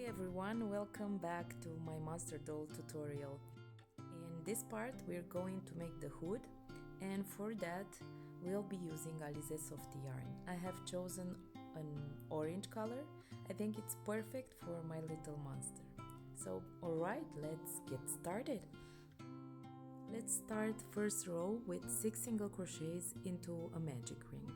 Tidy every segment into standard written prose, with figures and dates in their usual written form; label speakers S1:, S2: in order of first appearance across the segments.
S1: Hey everyone, welcome back to my monster doll tutorial. In this part we're going to make the hood, and for that we'll be using Alize Softy yarn. I have chosen an orange color. I think it's perfect for my little monster. So alright, let's get started. Let's start first row with 6 single crochets into a magic ring.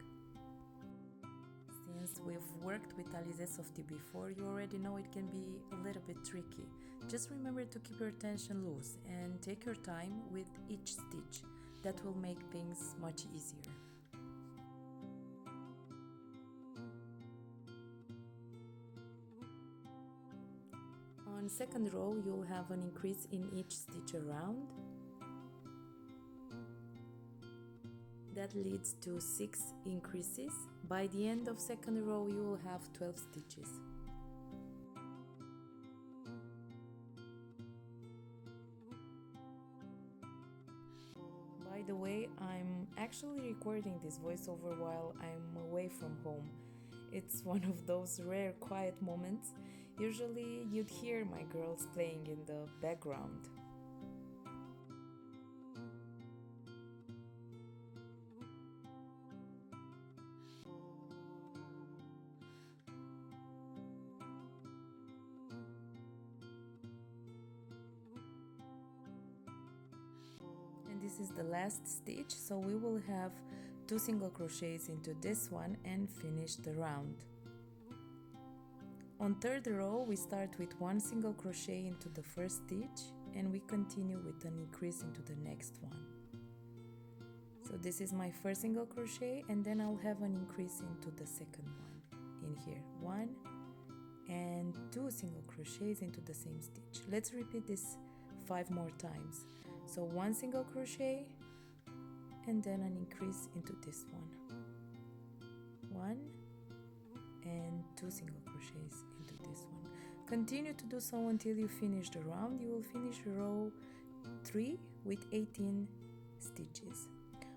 S1: Since we've worked with Alize Softy before, you already know it can be a little bit tricky. Just remember to keep your tension loose and take your time with each stitch. That will make things much easier. On second row, you'll have an increase in each stitch around. That leads to 6 increases. By the end of second row you will have 12 stitches. By the way, I'm actually recording this voiceover while I'm away from home. It's one of those rare quiet moments. Usually you'd hear my girls playing in the background. And this is the last stitch, so we will have 2 single crochets into this one and finish the round. On third row we start with 1 single crochet into the first stitch and we continue with an increase into the next one. So this is my first single crochet, and then I'll have an increase into the second one in here. 1 and 2 single crochets into the same stitch. Let's repeat this 5 more times. So 1 single crochet and then an increase into this one. 1 and 2 single crochets into this one. Continue to do so until you finish the round. You will finish row 3 with 18 stitches.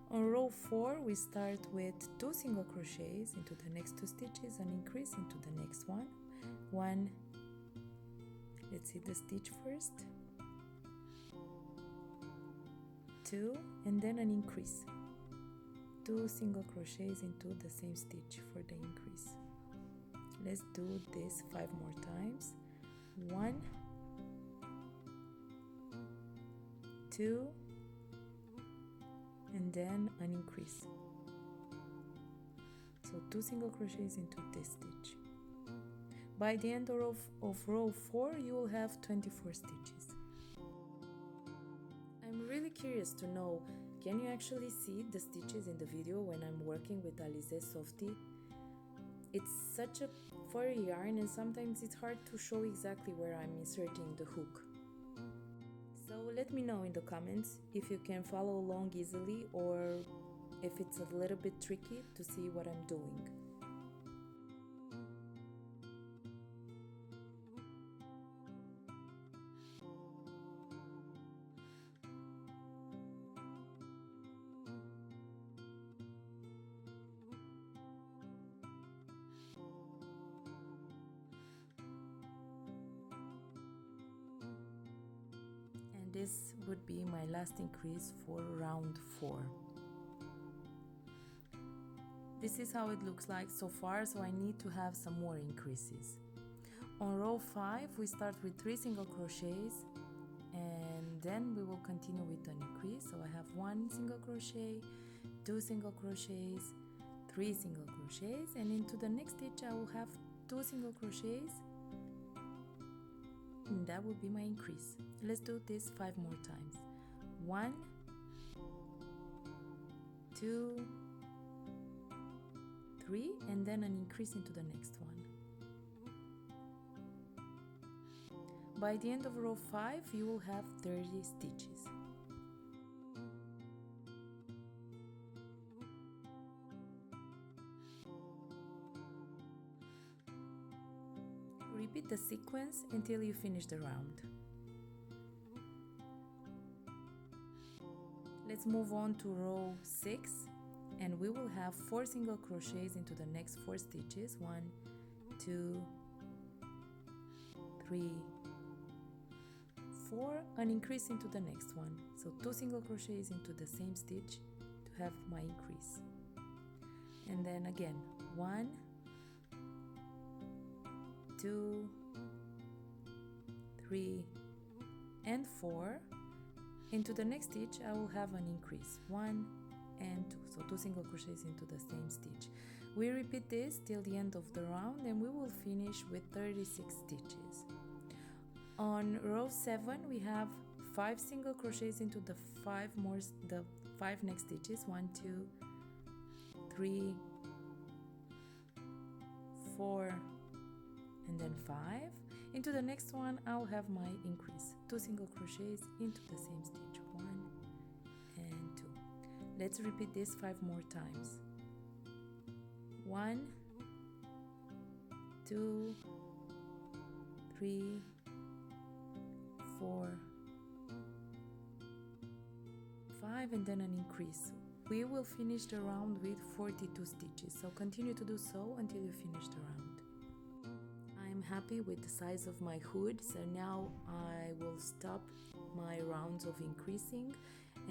S1: On row 4 we start with 2 single crochets into the next 2 stitches, an increase into the next one. 1, let's see the stitch first. 2 and then an increase. 2 single crochets into the same stitch for the increase. Let's do this 5 more times. 1, 2 and then an increase. So 2 single crochets into this stitch. By the end of row 4 you will have 24 stitches. I'm really curious to know, can you actually see the stitches in the video when I'm working with Alize Softy? It's such a furry yarn and sometimes it's hard to show exactly where I'm inserting the hook. So let me know in the comments if you can follow along easily or if it's a little bit tricky to see what I'm doing. This would be my last increase for round 4. This is how it looks like so far, so I need to have some more increases. On row 5 we start with 3 single crochets and then we will continue with an increase. So I have 1 single crochet, 2 single crochets, 3 single crochets, and into the next stitch I will have 2 single crochets. And that will be my increase. Let's do this 5 more times. 1, 2, 3, and then an increase into the next one. By the end of row 5 you will have 30 stitches. Repeat the sequence until you finish the round. Let's move on to row 6 and we will have 4 single crochets into the next 4 stitches. 1, 2, 3, 4, an increase into the next one. So 2 single crochets into the same stitch to have my increase. And then again 1, 2, 3 and 4. Into the next stitch I will have an increase 1 and 2, so 2 single crochets into the same stitch. We repeat this till the end of the round and we will finish with 36 stitches. On row 7 we have 5 single crochets into the 5 next stitches, 1, 2, 3, 4 and then 5. Into the next one I'll have my increase, 2 single crochets into the same stitch, 1 and 2. Let's repeat this 5 more times. 1, 2, 3, 4, 5 and then an increase. We will finish the round with 42 stitches, so continue to do so until you finish the round. I'm happy with the size of my hood, so now I will stop my rounds of increasing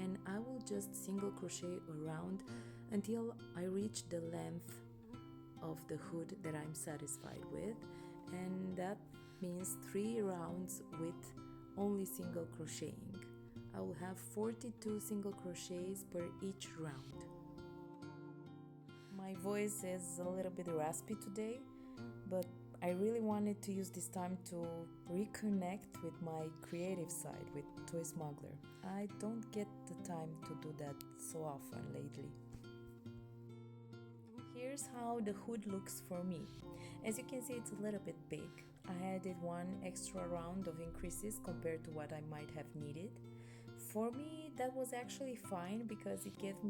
S1: and I will just single crochet around until I reach the length of the hood that I'm satisfied with, and that means 3 rounds with only single crocheting. I will have 42 single crochets per each round. My voice is a little bit raspy today, but I really wanted to use this time to reconnect with my creative side with Toy Smuggler. I don't get the time to do that so often lately. Here's how the hood looks for me. As you can see, it's a little bit big. I added 1 extra round of increases compared to what I might have needed. For me, that was actually fine because it gave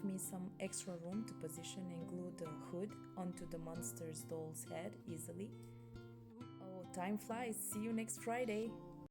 S1: me some extra room to position and glue the hood onto the monster's doll's head easily. Oh, time flies. See you next Friday.